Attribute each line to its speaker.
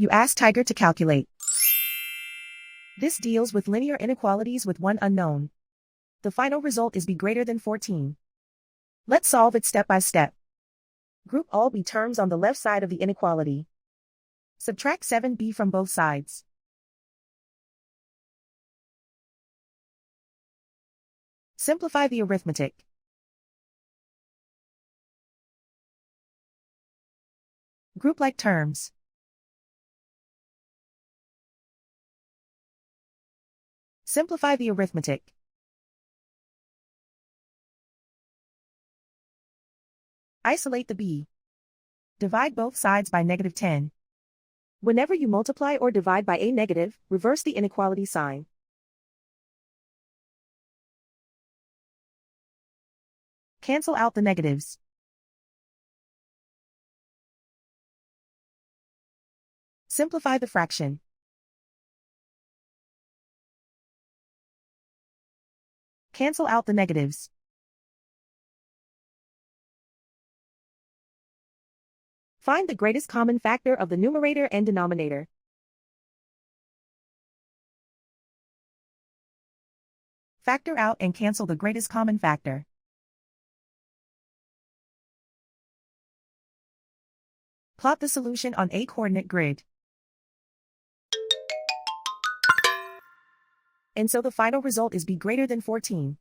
Speaker 1: You ask Tiger to calculate. This deals with linear inequalities with one unknown. The final result is b greater than 14. Let's solve it step by step. Group all b terms on the left side of the inequality. Subtract 7b from both sides. Simplify the arithmetic. Group like terms. Simplify the arithmetic. Isolate the b. Divide both sides by -10. Whenever you multiply or divide by a negative, reverse the inequality sign. Cancel out the negatives. Simplify the fraction. Cancel out the negatives. Find the greatest common factor of the numerator and denominator. Factor out and cancel the greatest common factor. Plot the solution on a coordinate grid. And so the final result is b greater than 14.